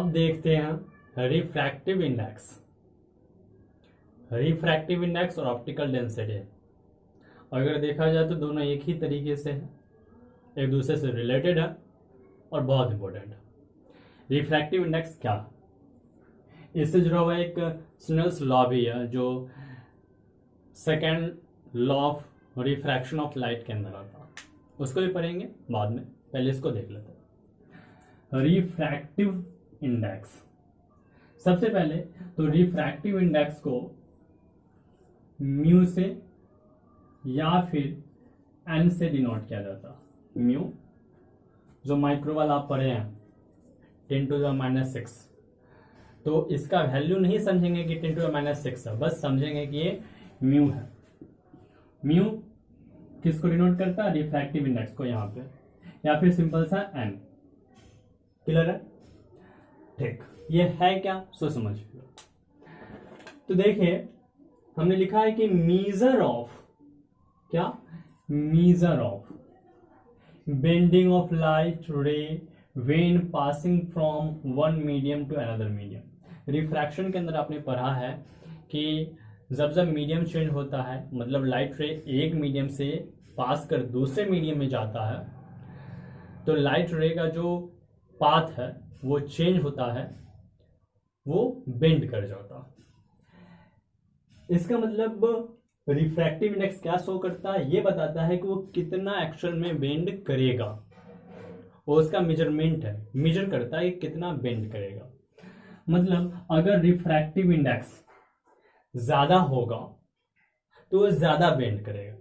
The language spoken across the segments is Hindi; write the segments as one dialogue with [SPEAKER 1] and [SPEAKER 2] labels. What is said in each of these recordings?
[SPEAKER 1] अब देखते हैं रिफ्रैक्टिव इंडेक्स। रिफ्रैक्टिव इंडेक्स और ऑप्टिकल डेंसिटी अगर देखा जाए तो दोनों एक ही तरीके से है, एक दूसरे से रिलेटेड है और बहुत इंपॉर्टेंट है। रिफ्रैक्टिव इंडेक्स क्या है? इससे जुड़ा हुआ एक स्नेल्स लॉ भी है जो second law of refraction of light के अंदर आता है, उसको भी पढ़ेंगे बाद में, पहले इसको देख लेते हैं। रिफ्रैक्टिव इंडेक्स, सबसे पहले तो रिफ्रैक्टिव इंडेक्स को म्यू से या फिर एन से डिनोट किया जाता है। म्यू जो माइक्रोवाल आप पढ़े हैं 10⁻⁻⁶, तो इसका वैल्यू नहीं समझेंगे कि 10⁻⁶ है, बस समझेंगे कि ये म्यू है। म्यू किसको डिनोट करता है? रिफ्रैक्टिव इंडेक्स को यहाँ पे, या फिर सिंपल सा एन। क्लियर है? ठीक, ये है क्या सो समझिए। तो देखिए हमने लिखा है कि मीजर ऑफ, क्या? Measure of bending of light ray when passing from one medium to another medium. Refraction के अंदर आपने पढ़ा है कि जब जब मीडियम चेंज होता है, मतलब लाइट रे एक मीडियम से पास कर दूसरे मीडियम में जाता है, तो लाइट रे का जो पाथ है वो चेंज होता है, वो बेंड कर जाता है। इसका मतलब रिफ्रैक्टिव इंडेक्स क्या शो करता है? ये बताता है कि वो कितना एक्चुअल में बेंड करेगा, वो उसका मेजरमेंट है, मेजर करता है कि कितना बेंड करेगा। मतलब अगर रिफ्रैक्टिव इंडेक्स ज्यादा होगा तो वो ज्यादा बेंड करेगा।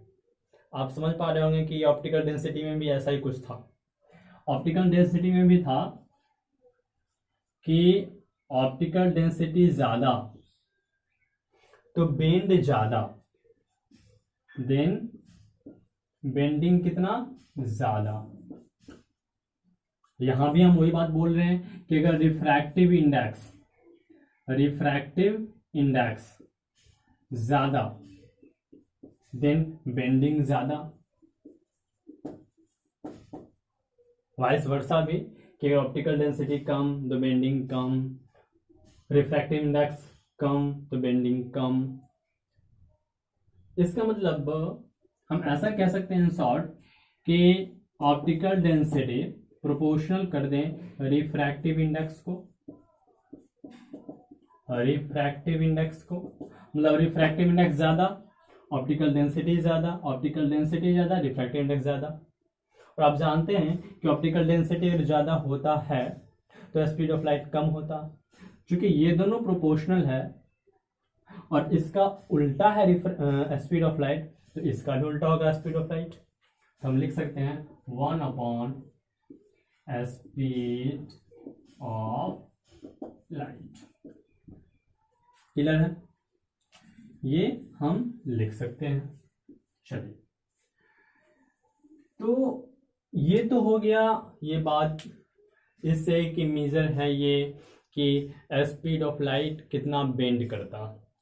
[SPEAKER 1] आप समझ पा रहे होंगे कि ऑप्टिकल डेंसिटी में भी ऐसा ही कुछ था। ऑप्टिकल डेंसिटी में भी था कि ऑप्टिकल डेंसिटी ज्यादा तो बेंड ज्यादा, देन बेंडिंग कितना? ज्यादा। यहां भी हम वही बात बोल रहे हैं कि अगर रिफ्रैक्टिव इंडेक्स ज्यादा देन बेंडिंग ज्यादा, वाइस वर्सा भी कि अगर ऑप्टिकल डेंसिटी कम तो बेंडिंग कम, रिफ्रैक्टिव इंडेक्स कम तो बेंडिंग कम। इसका मतलब हम ऐसा कह सकते हैं इन शॉर्ट कि ऑप्टिकल डेंसिटी प्रोपोर्शनल कर दें रिफ्रैक्टिव इंडेक्स को, मतलब रिफ्रैक्टिव इंडेक्स ज्यादा, ऑप्टिकल डेंसिटी ज्यादा, ऑप्टिकल डेंसिटी ज्यादा, रिफ्रैक्टिव इंडेक्स ज्यादा। और आप जानते हैं कि ऑप्टिकल डेंसिटी अगर ज्यादा होता है तो स्पीड ऑफ लाइट कम होता, क्योंकि ये दोनों प्रोपोर्शनल है और इसका उल्टा है स्पीड ऑफ लाइट, तो इसका भी उल्टा होगा स्पीड ऑफ लाइट। तो हम लिख सकते हैं 1/स्पीड ऑफ लाइट। क्लियर है? ये हम लिख सकते हैं। चलिए, तो ये तो हो गया ये बात इससे कि मेजर है ये कि स्पीड ऑफ लाइट कितना बेंड करता,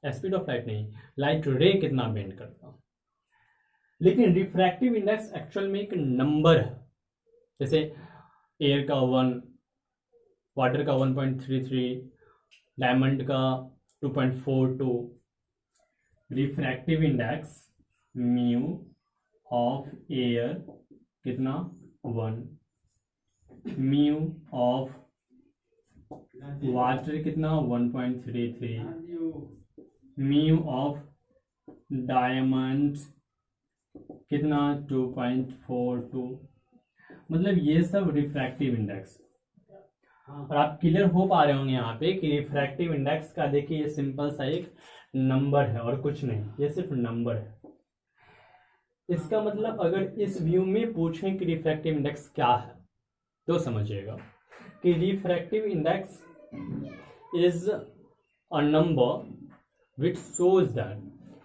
[SPEAKER 1] स्पीड ऑफ लाइट नहीं, लाइट रे कितना बेंड करता। लेकिन रिफ्रैक्टिव इंडेक्स एक्चुअल में एक नंबर है, जैसे एयर का 1, वाटर का 1.33, डायमंड का 2.42। Refractive index mu of air कितना? 1, म्यू ऑफ वाटर कितना? 1.33, म्यू ऑफ डायमंड कितना? 2.42। मतलब ये सब रिफ्रैक्टिव इंडेक्स। और आप क्लियर हो पा रहे होंगे यहाँ पे कि रिफ्रैक्टिव इंडेक्स का देखिए ये सिंपल सा एक नंबर है और कुछ नहीं, ये सिर्फ नंबर है। इसका मतलब अगर इस व्यू में पूछें कि रिफ्रैक्टिव इंडेक्स क्या है तो समझिएगा कि refractive index is a number which shows that,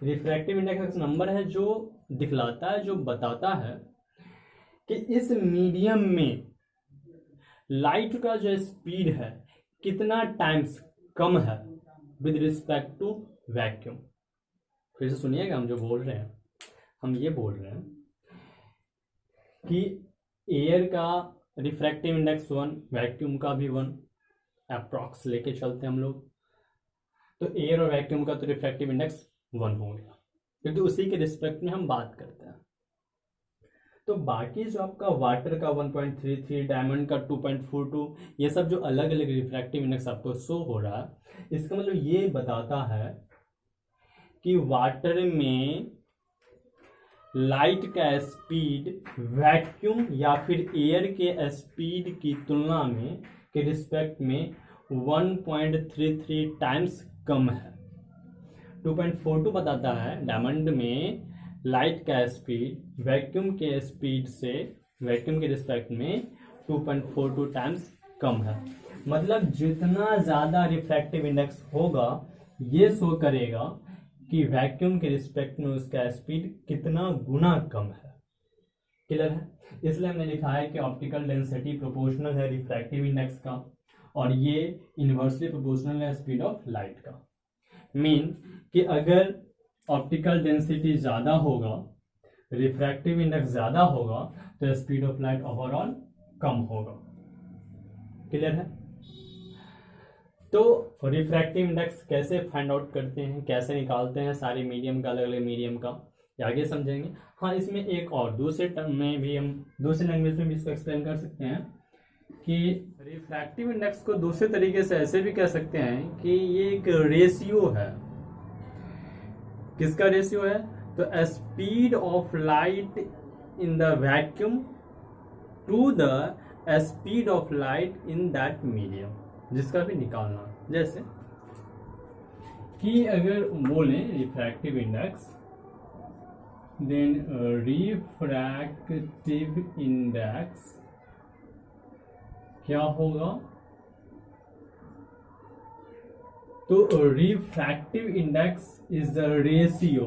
[SPEAKER 1] refractive index एक नंबर है जो दिखलाता है, जो बताता है कि इस मीडियम में लाइट का जो स्पीड है कितना टाइम्स कम है विद रिस्पेक्ट टू वैक्यूम। फिर से सुनिएगा, हम जो बोल रहे हैं, हम ये बोल रहे हैं कि एयर का रिफ्रैक्टिव इंडेक्स 1, वैक्यूम का भी 1, अप्रॉक्स लेके चलते हैं हम लोग, तो एयर और वैक्यूम का तो रिफ्रैक्टिव इंडेक्स 1 हो गया, क्योंकि उसी के रिस्पेक्ट में हम बात करते हैं। तो बाकी जो आपका वाटर का 1.33, डायमंड का 2.42, ये सब जो अलग अलग रिफ्रैक्टिव इंडेक्स आपको शो हो रहा है, इसका मतलब ये बताता है कि वाटर में लाइट का स्पीड वैक्यूम या फिर एयर के स्पीड की तुलना में के रिस्पेक्ट में 1.33 टाइम्स कम है। 2.42 बताता है डायमंड में लाइट का स्पीड वैक्यूम के स्पीड से, वैक्यूम के रिस्पेक्ट में 2.42 टाइम्स कम है। मतलब जितना ज़्यादा रिफ्रैक्टिव इंडेक्स होगा ये शो करेगा कि वैक्यूम के रिस्पेक्ट में उसका स्पीड कितना गुना कम है। क्लियर है? इसलिए हमने लिखा है कि ऑप्टिकल डेंसिटी प्रोपोर्शनल है रिफ्रैक्टिव इंडेक्स का, और ये इनवर्सली प्रोपोर्शनल है स्पीड ऑफ लाइट का। मीन कि अगर ऑप्टिकल डेंसिटी ज़्यादा होगा, रिफ्रैक्टिव इंडेक्स ज़्यादा होगा, तो स्पीड ऑफ लाइट ओवरऑल कम होगा। क्लियर है? तो रिफ्रैक्टिव इंडेक्स कैसे फाइंड आउट करते हैं, कैसे निकालते हैं, सारे मीडियम का, अलग अलग मीडियम का, ये आगे समझेंगे। हाँ, इसमें एक और दूसरे टर्म में भी हम दूसरे लैंग्वेज में भी इसको एक्सप्लेन कर सकते हैं कि रिफ्रैक्टिव इंडेक्स को दूसरे तरीके से ऐसे भी कह सकते हैं कि ये एक रेशियो है। किसका रेशियो है? तो speed of light in the vacuum to the speed of light in that medium, जिसका भी निकालना। जैसे कि अगर बोले refractive index, then refractive index क्या होगा? तो refractive index is the ratio,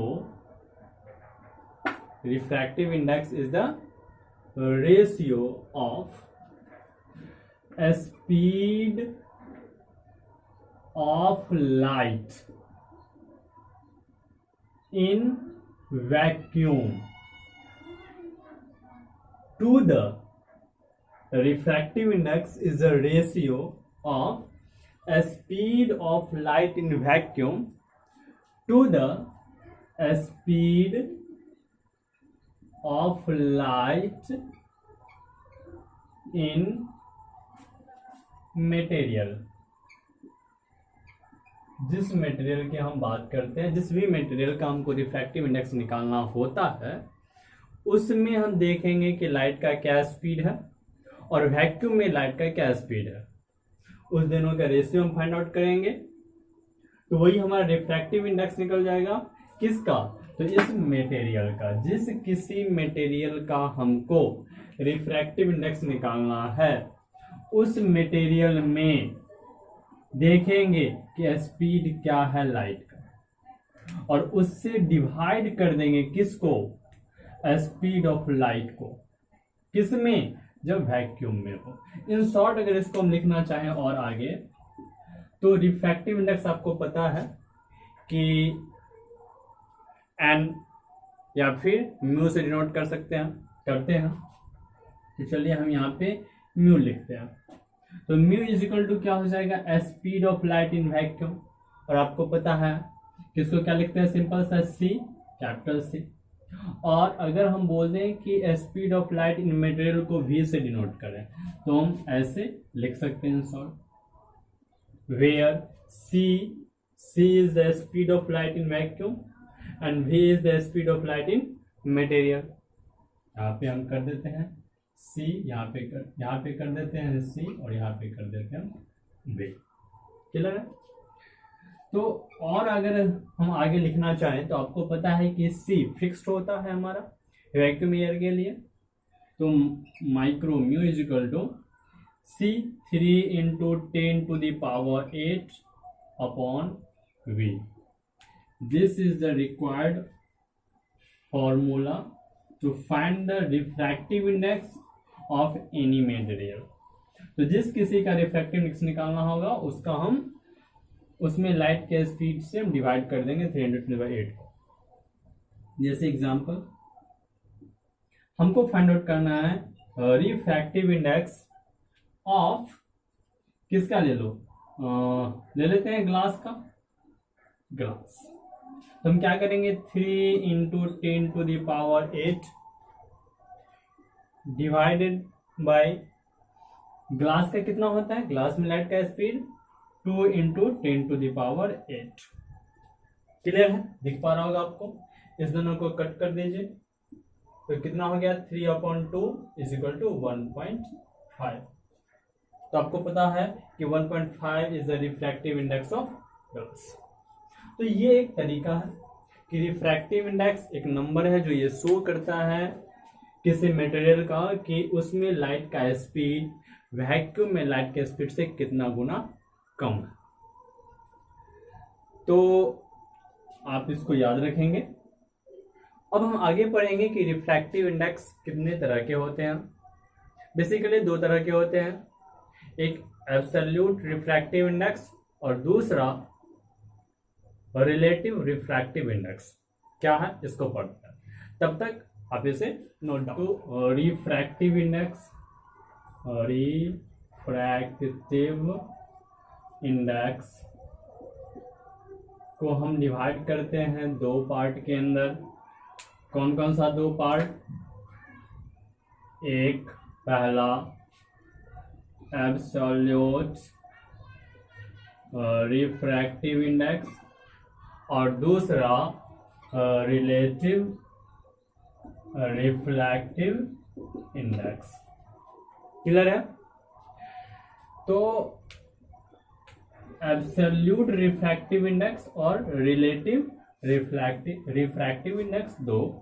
[SPEAKER 1] refractive index is the ratio of speed of light in vacuum to the, refractive index is the ratio of speed of light in vacuum to the speed of light in material। जिस मटेरियल की हम बात करते हैं, जिस भी मटेरियल का हमको रिफ्रैक्टिव इंडेक्स निकालना होता है, उसमें हम देखेंगे कि लाइट का क्या स्पीड है और वैक्यूम में लाइट का क्या स्पीड है। उस दोनों का रेशियो हम फाइंड आउट करेंगे, तो वही हमारा रिफ्रैक्टिव इंडेक्स निकल जाएगा। किसका? तो इस मटेरियल का। जिस किसी मटेरियल का हमको रिफ्रैक्टिव इंडेक्स निकालना है, उस मटेरियल में देखेंगे कि स्पीड क्या है लाइट का, और उससे डिवाइड कर देंगे किसको? स्पीड ऑफ लाइट को। किसमें? जब वैक्यूम में हो। इन शॉर्ट अगर इसको हम लिखना चाहें और आगे, तो रिफ्रैक्टिव इंडेक्स आपको पता है कि एन या फिर म्यू से डिनोट कर सकते हैं, करते हैं। तो चलिए हम यहाँ पे म्यू लिखते हैं। तो म्यू इज इक्वल टू क्या हो जाएगा? Speed of light in vacuum. और आपको पता है किसको क्या लिखते हैं? सिंपल सा सी, कैपिटल सी। और अगर हम बोल दें कि speed of light in material को v से डिनोट करें, तो हम ऐसे लिख सकते हैं short, where c is the speed of light in vacuum and v is the speed of light in material. यहाँ पे हम कर देते हैं c, यहाँ पे कर देते हैं c, और यहाँ पे कर देते हैं v। क्लियर है? तो और अगर हम आगे लिखना चाहें, तो आपको पता है कि C फिक्स्ड होता है हमारा वैक्यूम एयर के लिए। तो micro mu is equal to C 3 × 10⁸ upon V। This is the required formula to find the refractive index of any material. तो जिस किसी का रिफ्रैक्टिव इंडेक्स निकालना होगा, उसका हम उसमें लाइट के स्पीड से हम डिवाइड कर देंगे 300/8 को। जैसे एग्जांपल हमको फाइंड आउट करना है रिफ्रैक्टिव इंडेक्स ऑफ, किसका ले लो? ले लेते हैं ग्लास का, ग्लास। तो हम क्या करेंगे, 3 इंटू 10⁸ डिवाइडेड बाय ग्लास का कितना होता है, ग्लास में लाइट का स्पीड 2 इंटू 10⁸। क्लियर है, दिख पा रहा होगा आपको। इस दोनों को कट कर दीजिए तो कितना हो गया, 3/2 इज इक्वल टू 1.5। तो आपको पता है कि 1.5 is the refractive index of glass. तो ये एक तरीका है कि रिफ्रैक्टिव इंडेक्स एक नंबर है जो ये शो करता है किसी मटेरियल का कि उसमें लाइट का स्पीड वैक्यूम में लाइट के स्पीड से कितना गुना कम है। तो आप इसको याद रखेंगे। अब हम आगे पढ़ेंगे कि रिफ्रैक्टिव इंडेक्स कितने तरह के होते हैं। बेसिकली दो तरह के होते हैं, एक एब्सोल्यूट रिफ्रैक्टिव इंडेक्स और दूसरा रिलेटिव रिफ्रैक्टिव इंडेक्स। क्या है इसको पढ़ते हैं, तब तक आप इसे नोट डाउन। तो रिफ्रैक्टिव इंडेक्स, रिफ्रैक्टिव इंडेक्स को हम डिवाइड करते हैं दो पार्ट के अंदर। कौन कौन सा दो पार्ट, एक पहला एब्सोल्यूट रिफ्रैक्टिव इंडेक्स और दूसरा रिलेटिव रिफ्रैक्टिव इंडेक्स। क्लियर है। तो एब्सोल्यूट रिफ्रैक्टिव इंडेक्स और रिलेटिव रिफ्रैक्टिव इंडेक्स दो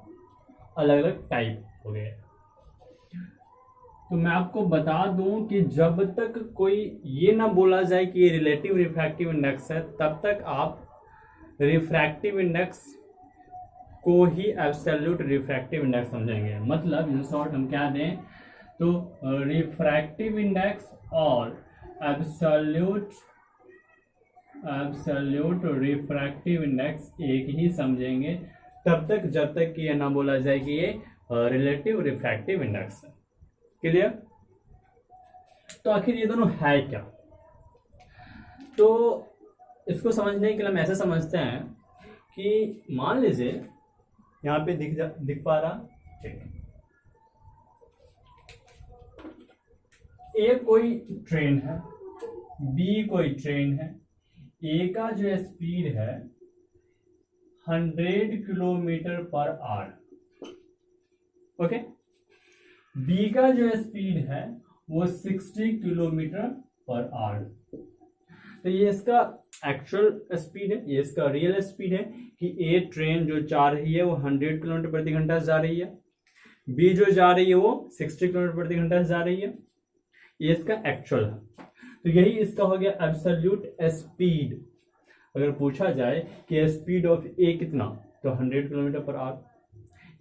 [SPEAKER 1] अलग अलग टाइप हो गए। तो मैं आपको बता दूं कि जब तक कोई ये ना बोला जाए कि ये रिलेटिव रिफ्रैक्टिव इंडेक्स है, तब तक आप रिफ्रैक्टिव इंडेक्स को ही एब्सोल्यूट रिफ्रैक्टिव इंडेक्स समझेंगे। मतलब इन शॉर्ट हम क्या दें, तो रिफ्रैक्टिव इंडेक्स और एब्सोल्यूट रिफ्रैक्टिव इंडेक्स एक ही समझेंगे तब तक जब तक कि ये ना बोला जाए कि ये रिलेटिव रिफ्रैक्टिव इंडेक्स है। क्लियर। तो आखिर ये दोनों है क्या, तो इसको समझने के लिए हम ऐसे समझते हैं कि मान लीजिए यहाँ पे दिख पा रहा, ए कोई ट्रेन है, बी कोई ट्रेन है। ए का जो स्पीड है 100 kilometre per our, okay. B का जो स्पीड है वो 60 किलोमीटर पर आवर। तो ये इसका एक्चुअल स्पीड है, ये इसका रियल स्पीड है कि ए ट्रेन जो जा रही है वो 100 किलोमीटर प्रति घंटा जा रही है, बी जो जा रही है वो 60 किलोमीटर प्रति घंटा जा रही है। ये इसका एक्चुअल है। तो यही इसका हो गया एब्सोल्यूट स्पीड। अगर पूछा जाए कि स्पीड ऑफ ए कितना, तो 100 किलोमीटर पर आवर,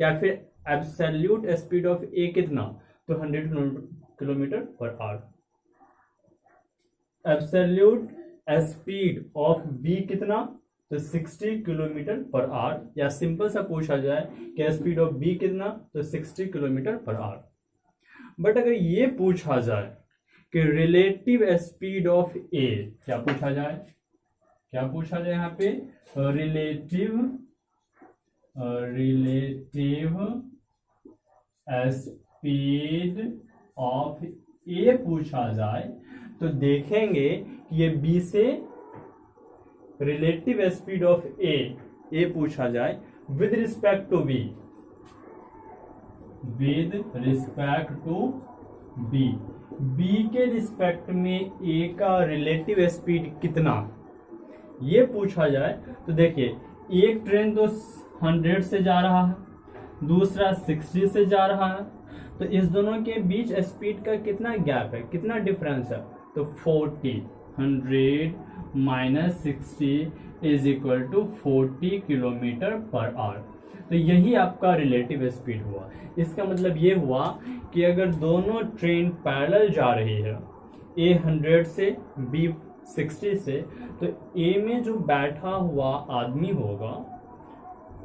[SPEAKER 1] या फिर एब्सोल्यूट स्पीड ऑफ ए कितना, तो 100 kilometre per hour. Absolute speed of B कितना, तो 60 किलोमीटर पर आवर, या सिंपल सा पूछा जाए कि स्पीड ऑफ बी कितना, तो 60 किलोमीटर पर आवर। बट अगर ये पूछा जाए कि रिलेटिव स्पीड ऑफ ए, क्या पूछा जाए, यहाँ पे रिलेटिव स्पीड ऑफ ए पूछा जाए, तो देखेंगे कि ये बी से रिलेटिव स्पीड ऑफ ए पूछा जाए with respect to B, B के रिस्पेक्ट में ए का रिलेटिव स्पीड कितना, ये पूछा जाए। तो देखिए एक ट्रेन तो 100 से जा रहा है, दूसरा 60 से जा रहा है, तो इस दोनों के बीच स्पीड का कितना गैप है, कितना डिफरेंस है, तो 40, 100 minus 60 is equal to 40 kilometre per hour. तो यही आपका रिलेटिव स्पीड हुआ। इसका मतलब ये हुआ कि अगर दोनों ट्रेन पैरेलल जा रही है, ए 100 से बी 60 से, तो ए में जो बैठा हुआ आदमी होगा,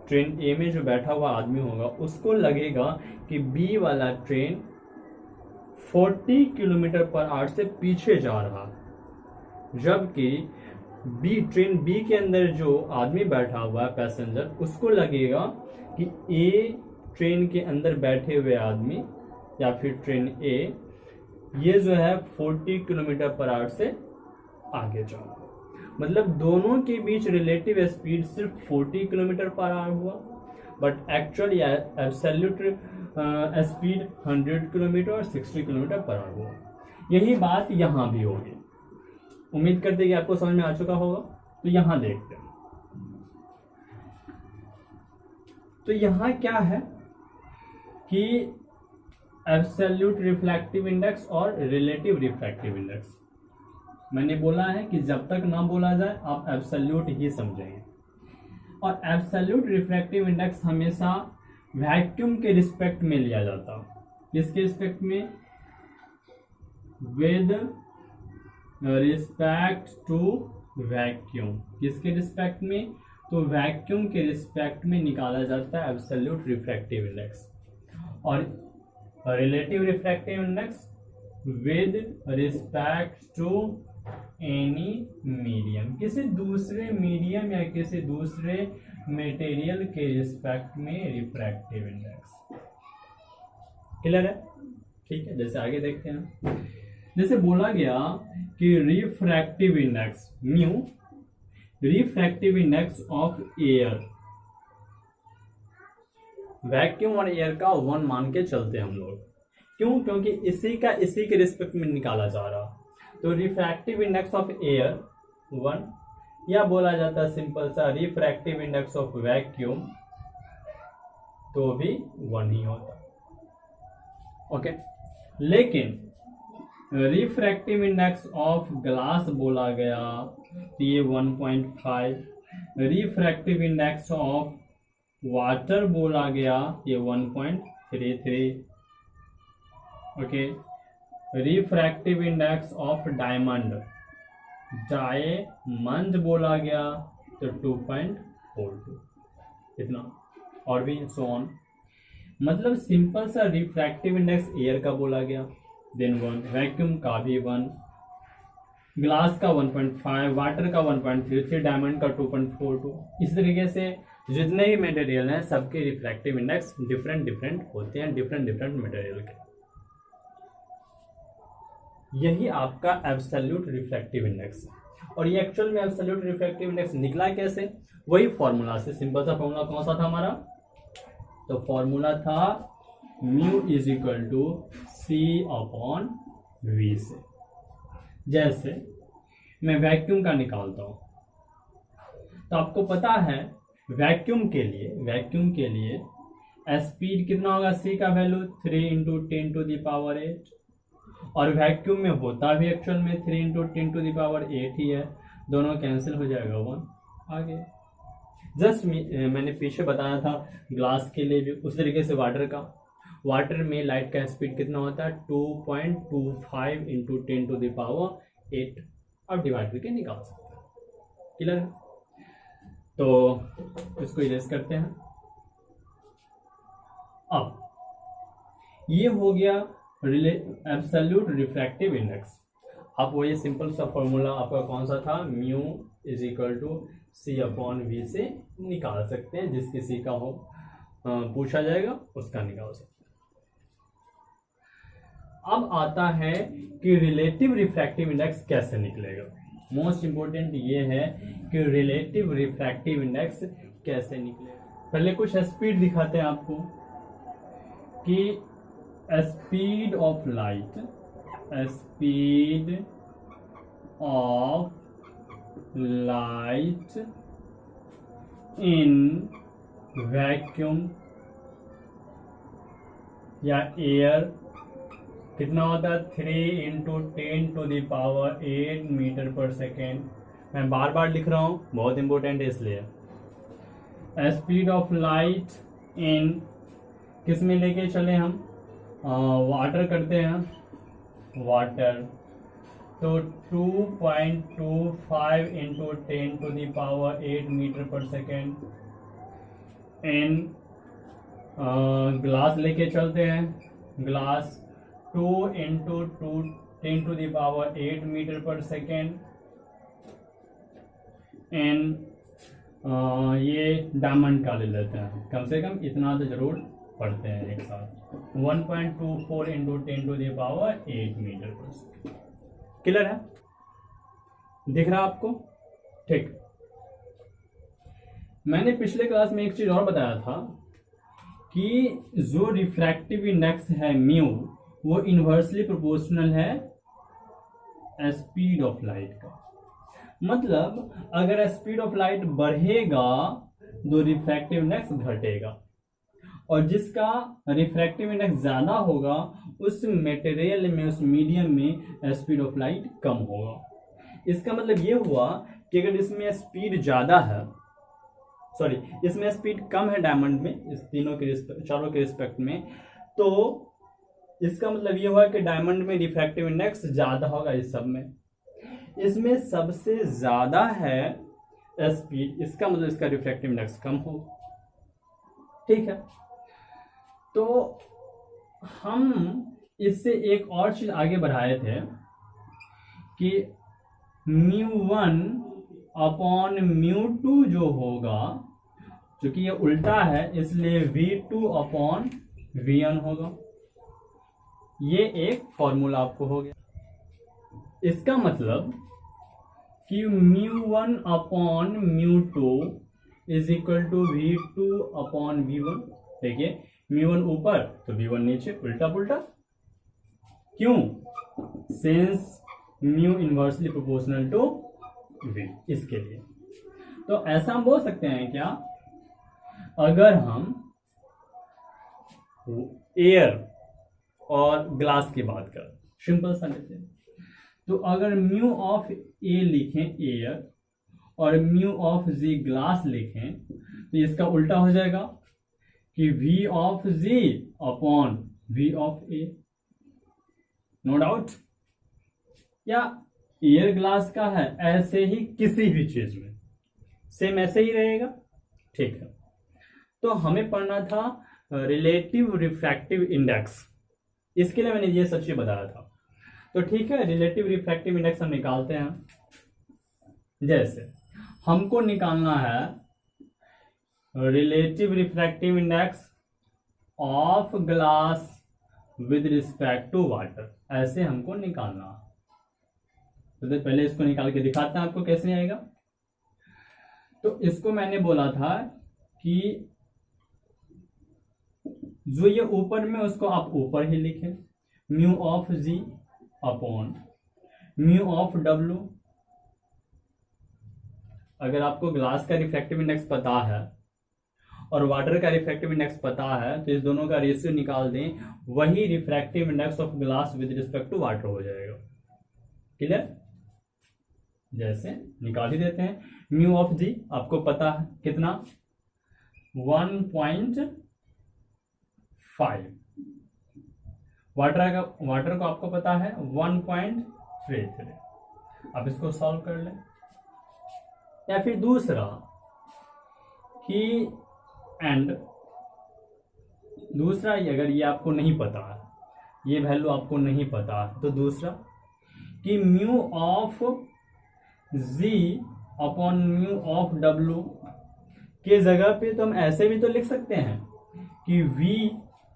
[SPEAKER 1] ट्रेन ए में जो बैठा हुआ आदमी होगा, उसको लगेगा कि बी वाला ट्रेन 40 किलोमीटर पर आवर से पीछे जा रहा है। जबकि ट्रेन बी के अंदर जो आदमी बैठा हुआ है पैसेंजर, उसको लगेगा कि ए ट्रेन के अंदर बैठे हुए आदमी या फिर ट्रेन ए ये जो है 40 किलोमीटर पर आवर से आगे जा रहा है। मतलब दोनों के बीच रिलेटिव स्पीड सिर्फ 40 किलोमीटर पर आवर हुआ, but actually absolute speed 100 kilometre और 60 किलोमीटर पर आवर हुआ। यही बात यहाँ भी होगी। उम्मीद करते हैं कि आपको समझ में आ चुका होगा। तो यहाँ देखते हैं, तो यहाँ क्या है कि एब्सोल्यूट रिफ्रैक्टिव इंडेक्स और रिलेटिव रिफ्रैक्टिव इंडेक्स। मैंने बोला है कि जब तक ना बोला जाए आप एब्सोल्यूट ही समझेंगे। और एब्सोल्यूट रिफ्रैक्टिव इंडेक्स हमेशा वैक्यूम के रिस्पेक्ट में लिया जाता। किसके रिस्पेक्ट में? With respect to vacuum. किसके रिस्पेक्ट में? तो वैक्यूम के रिस्पेक्ट में निकाला जाता है एब्सोल्यूट रिफ्रैक्टिव इंडेक्स। और relative refractive index with respect to any medium, किसी दूसरे मीडियम या किसी दूसरे मटेरियल के रिस्पेक्ट में रिफ्रैक्टिव इंडेक्स। क्लियर है? ठीक है, जैसे आगे देखते हैं। जैसे बोला गया कि refractive index mu, refractive index of air, vacuum और एयर का 1 मान के चलते हैं हम लोग। क्यों? क्योंकि इसी के रिस्पेक्ट में निकाला जा रहा। तो रिफ्रैक्टिव इंडेक्स ऑफ एयर 1, या बोला जाता है सिंपल सा रिफ्रैक्टिव इंडेक्स ऑफ वैक्यूम, तो भी 1 ही होता। ओके, लेकिन रिफ्रैक्टिव इंडेक्स ऑफ ग्लास बोला गया तो ये 1.5, रिफ्रैक्टिव इंडेक्स ऑफ वाटर बोला गया ये 1.33। Okay, refractive index of diamond बोला गया तो 2.42, इतना। और भी सो ऑन। मतलब सिंपल सा रिफ्रैक्टिव इंडेक्स एयर का बोला गया, देन 1, वैक्यूम का भी 1, ग्लास का 1.5, वाटर का 1.33, डायमंड का 2.42। इस तरीके से जितने भी मटेरियल हैं सबके रिफ्रैक्टिव इंडेक्स डिफरेंट डिफरेंट होते हैं, डिफरेंट मटेरियल के। यही आपका एब्सोल्यूट रिफ्रैक्टिव इंडेक्स है। और ये एक्चुअल में एब्सोल्यूट रिफ्रैक्टिव इंडेक्स निकला कैसे? वही फॉर्मूला से। सिंपल सा फॉर्मूला कौन सा था हमारा? तो फॉर्मूला था mu is equal to C upon V से। जैसे मैं वैक्यूम का निकालता हूं, तो आपको पता है वैक्यूम के लिए स्पीड कितना होगा? सी का वैल्यू 3 × 10⁸, और वैक्यूम में होता भी एक्चुअल में 3 × 10⁸ ही है। दोनों कैंसिल हो जाएगा, 1 आगे। जस्ट मैंने पीछे बताया था ग्लास के लिए भी उस तरीके से वाटर में लाइट का स्पीड कितना होता है? 2.25 × 10⁸। अब डिवाइड करके निकाल सकते हैं। क्लियर? तो इसको इरेज करते हैं। अब ये हो गया एब्सोल्यूट रिफ्रैक्टिव इंडेक्स। अब वो ये सिंपल सा फॉर्मूला आपका कौन सा था? Mu is equal to C upon V से निकाल सकते हैं। जिस किसी का हो पूछा जाएगा उसका निकाल सकते हैं। अब आता है कि रिलेटिव रिफ्रैक्टिव इंडेक्स कैसे निकलेगा। मोस्ट इंपोर्टेंट ये है कि रिलेटिव रिफ्रैक्टिव इंडेक्स कैसे निकलेगा। पहले कुछ स्पीड दिखाते हैं आपको कि speed of light in vacuum या एयर कितना होता है? 3 × 10⁸ मीटर पर सेकेंड। मैं बार बार लिख रहा हूं, बहुत इंपॉर्टेंट है इसलिए। स्पीड ऑफ लाइट इन किस में लेके चले हम? वाटर करते हैं, वाटर। तो 2.25 × 10⁸ metre per second. In glass लेके चलते हैं, glass 2 × 10⁸ metre per second. N ये डायमंड का ले लेते हैं, कम से कम इतना तो जरूर पढ़ते हैं एक साथ। 1.24 into 10⁸ metre per second. Clear है? दिख रहा आपको? ठीक। मैंने पिछले क्लास में एक चीज और बताया था कि जो रिफ्रैक्टिव इंडेक्स है म्यू, वो इनवर्सली प्रोपोर्शनल है स्पीड ऑफ लाइट का। मतलब अगर स्पीड ऑफ लाइट बढ़ेगा तो रिफ्रैक्टिव इंडेक्स घटेगा, और जिसका रिफ्रैक्टिव इंडेक्स ज्यादा होगा उस मटेरियल में, उस मीडियम में स्पीड ऑफ लाइट कम होगा। इसका मतलब ये हुआ कि अगर इसमें स्पीड ज्यादा है, सॉरी इसमें स्पीड कम है डायमंड में, इस तीनों के चारों के रिस्पेक्ट में, तो इसका मतलब ये हुआ कि डायमंड में रिफ्रैक्टिव इंडेक्स ज्यादा होगा इस सब में। इसमें सबसे ज्यादा है स्पीड, इसका मतलब इसका रिफ्रैक्टिव इंडेक्स कम होगा। ठीक है, तो हम इससे एक और चीज आगे बढ़ाए थे कि μ1 अपॉन μ2 जो होगा, क्योंकि ये उल्टा है इसलिए V2 अपॉन V1 होगा। ये एक फॉर्मूला आपको हो गया। इसका मतलब कि μ1 upon μ2 is equal to V2 upon V1। देखिए μ1 ऊपर तो V1 नीचे, उल्टा पुल्टा। क्यों? Since mu inversely proportional to V, इसके लिए। तो ऐसा हम बोल सकते हैं क्या, अगर हम एयर और ग्लास की बात करें, सिंपल सा लेते हैं, तो अगर म्यू ऑफ ए लिखें एयर और म्यू ऑफ जी ग्लास लिखें, तो इसका उल्टा हो जाएगा कि V of G upon V of A. No doubt. या एयर ग्लास का है, ऐसे ही किसी भी चीज में सेम ऐसे ही रहेगा। ठीक है, तो हमें पढ़ना था रिलेटिव रिफ्रैक्टिव इंडेक्स। इसके लिए मैंने ये सब चीज बताया था। तो ठीक है, रिलेटिव रिफ्रैक्टिव इंडेक्स हम निकालते हैं। जैसे हमको निकालना है relative refractive index of glass with respect to water, ऐसे हमको निकालना है। तो पहले इसको निकाल के दिखाते हैं आपको कैसे आएगा। तो इसको मैंने बोला था कि जो ये ऊपर में उसको आप ऊपर ही लिखें, mu of G upon mu of W. अगर आपको ग्लास का रिफ्रैक्टिव इंडेक्स पता है और वाटर का रिफ्रैक्टिव इंडेक्स पता है, तो इस दोनों का रेशियो निकाल दें, वही refractive index of glass with respect to water हो जाएगा। क्लियर? जैसे निकाल ही देते हैं। म्यू ऑफ जी आपको पता है कितना, 1.5। वाटर को आपको पता है 1.33। आप इसको सॉल्व कर लें। या फिर दूसरा कि दूसरा अगर ये आपको नहीं पता है, ये वैल्यू आपको नहीं पता है, तो दूसरा कि mu of G upon mu of W के जगह पे तो हम ऐसे भी तो लिख सकते हैं कि v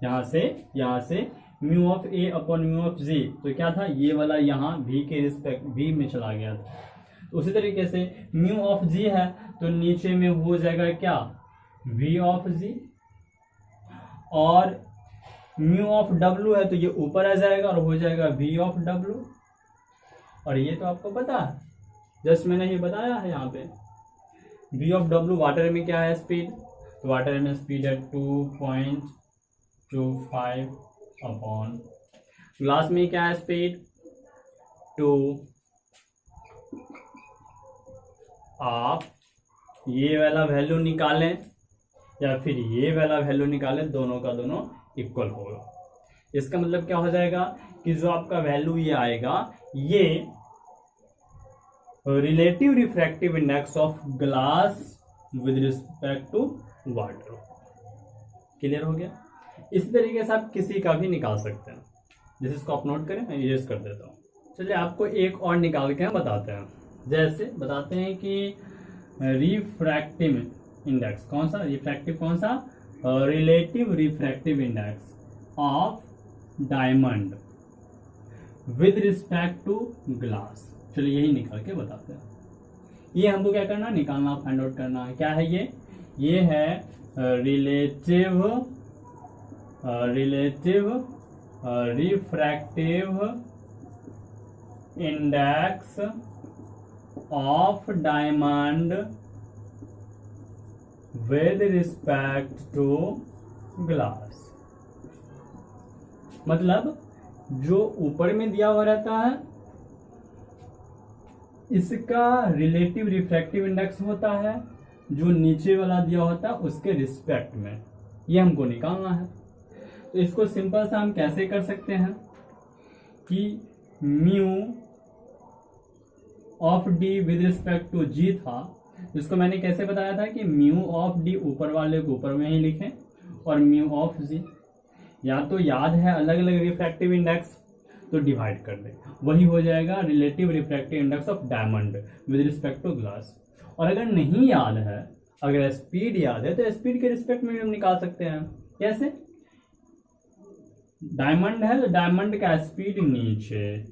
[SPEAKER 1] यहां से mu of A upon mu of G, तो क्या था ये वाला यहाँ v के रिस्पेक्ट v में चला गया था। तो उसी तरीके से म्यू ऑफ जी है तो नीचे में हो जाएगा क्या, v ऑफ जी, और म्यू ऑफ डब्ल्यू है तो ये ऊपर आ जाएगा और हो जाएगा v ऑफ डब्ल्यू। और ये तो आपको पता है, जस्ट मैंने ये बताया है यहाँ पे। v ऑफ डब्ल्यू वाटर में क्या है स्पीड, तो वाटर में स्पीड है 2.25 अपॉन ग्लास में क्या है स्पीड 2। आप ये वाला वैल्यू निकालें या फिर ये वाला वैल्यू निकालें, दोनों का दोनों इक्वल होगा। इसका मतलब क्या हो जाएगा कि जो आपका वैल्यू ये आएगा, ये relative refractive index of glass with respect to water. Clear हो गया? इसी तरीके से आप किसी का भी निकाल सकते हैं। जैसे इसको आप नोट करें, मैं इरेज कर देता हूँ। चलिए आपको एक और निकाल के हम बताते हैं। जैसे बताते हैं कि रिफ्रैक्टिव इंडेक्स, कौन सा रिफ्रैक्टिव, कौन सा, relative refractive index of diamond with respect to glass. चलिए यही निकाल के बताते हैं। ये हमको क्या करना, निकालना, फाइंड आउट करना है। क्या है ये है relative refractive index of diamond with respect to glass. मतलब जो ऊपर में दिया हुआ रहता है इसका रिलेटिव रिफ्रैक्टिव इंडेक्स होता है, जो नीचे वाला दिया होता है उसके रिस्पेक्ट में, ये हमको निकालना है। तो इसको सिंपल सा हम कैसे कर सकते हैं कि mu of D with respect to G था, इसको मैंने कैसे बताया था कि म्यू ऑफ डी ऊपर वाले को ऊपर में ही लिखें और म्यू ऑफ जी, या तो याद है अलग अलग रिफ्रैक्टिव इंडेक्स तो डिवाइड कर दें, वही हो जाएगा relative refractive index of diamond with respect to glass. और अगर नहीं याद है, अगर स्पीड याद है तो स्पीड के रिस्पेक्ट में भी हम निकाल सकते हैं। कैसे, डायमंड है तो डायमंड का स्पीड नीचे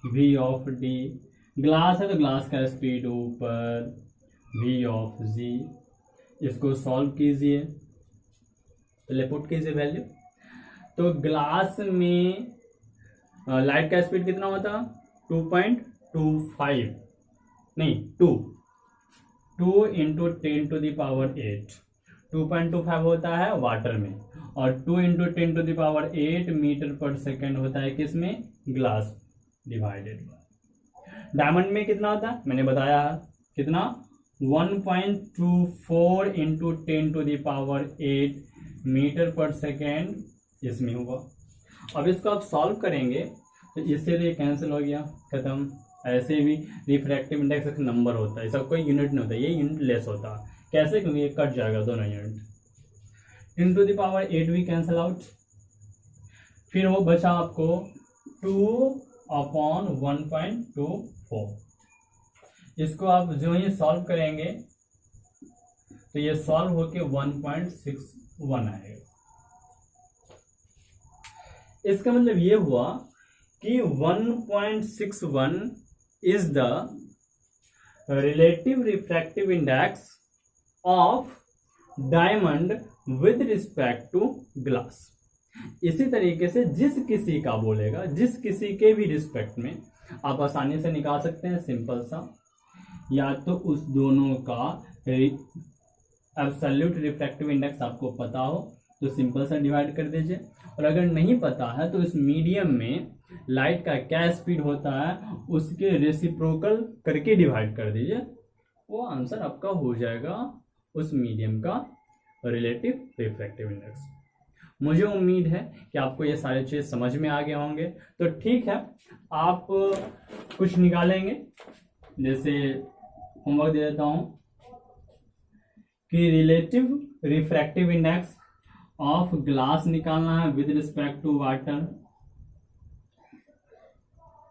[SPEAKER 1] v ऑफ डी, ग्लास है तो ग्लास का स्पीड ऊपर v ऑफ g। इसको सॉल्व कीजिए, पहले पुट कीजिए वैल्यू। तो ग्लास में लाइट का स्पीड कितना होता, 2.25 नहीं 2 इंटू 10 टू द पावर 8, 2.25 होता है वाटर में, और 2 into 10 to the power 8 metre per second होता है किसमें, ग्लास डिवाइडेड। डायमंड में कितना होता है मैंने बताया है, कितना 1.24 into 10 to the power 8 metre per second इसमें होगा। अब इसको आप सॉल्व करेंगे तो इससे ये कैंसिल हो गया, खत्म। ऐसे भी रिफ्रैक्टिव इंडेक्स एक नंबर होता है, इसका कोई यूनिट नहीं होता, ये यूनिट लेस होता है। कैसे, क्योंकि ये कट जाएगा दोनों यूनिट। 10 टू द पावर 8 भी कैंसिल आउट, फिर वो बचा आपको 2/1.24। इसको आप जो ही सॉल्व करेंगे तो ये सॉल्व होके 1.61 आएगा। इसका मतलब ये हुआ कि 1.61 is the relative refractive index of diamond with respect to glass. इसी तरीके से जिस किसी का बोलेगा, जिस किसी के भी रिस्पेक्ट में आप आसानी से निकाल सकते हैं। सिंपल सा, या तो उस दोनों का एब्सोल्यूट रिफ्रैक्टिव इंडेक्स आपको पता हो तो सिंपल सा डिवाइड कर दीजिए, और अगर नहीं पता है तो इस मीडियम में लाइट का क्या स्पीड होता है उसके रेसिप्रोकल करके डिवाइड कर दीजिए, वो आंसर आपका हो जाएगा उस मीडियम का रिलेटिव रिफ्रैक्टिव इंडेक्स। मुझे उम्मीद है कि आपको ये सारे चीज समझ में आ गए होंगे। तो ठीक है, आप कुछ निकालेंगे, जैसे होमवर्क दे देता हूं कि relative refractive index of glass निकालना है विद रिस्पेक्ट टू वाटर।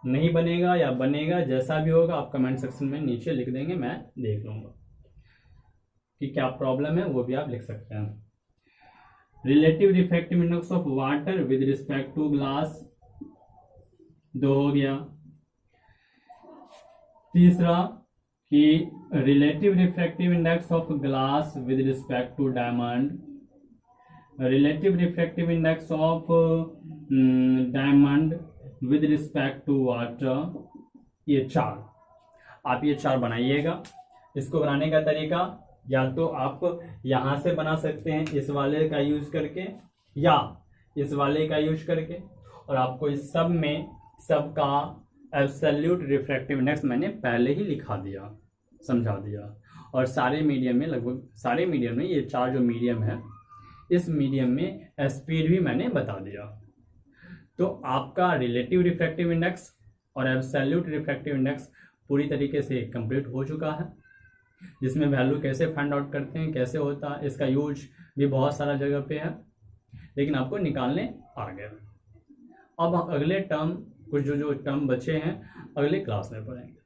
[SPEAKER 1] नहीं बनेगा या बनेगा, जैसा भी होगा आप कमेंट सेक्शन में नीचे लिख देंगे, मैं देख लूंगा कि क्या प्रॉब्लम है, वो भी आप लिख सकते हैं। Relative refractive index of water with respect to glass 2 हो गया। तीसरा कि relative refractive index of glass with respect to diamond, relative refractive index of diamond with respect to water, ये 4 आप ये 4 बनाइएगा। इसको बनाने का तरीका या तो आप यहां से बना सकते हैं इस वाले का यूज करके, या इस वाले का यूज करके, और आपको इस सब में सबका एब्सोल्यूट रिफ्रैक्टिव इंडेक्स मैंने पहले ही लिखा दिया, समझा दिया। और सारे मीडियम में, लगभग सारे मीडियम में ये 4 जो मीडियम है, इस मीडियम में स्पीड भी मैंने बता दिया। तो आपका रिलेटिव रिफ्रैक्टिव इंडेक्स और एब्सोल्यूट रिफ्रैक्टिव इंडेक्स पूरी तरीके से कंप्लीट हो चुका है, जिसमें वैल्यू कैसे फाइंड आउट करते हैं, कैसे होता है, इसका यूज भी बहुत सारा जगह पे है, लेकिन आपको निकालने आ गया। अब अगले टर्म, कुछ जो टर्म बचे हैं अगले क्लास में पढ़ेंगे।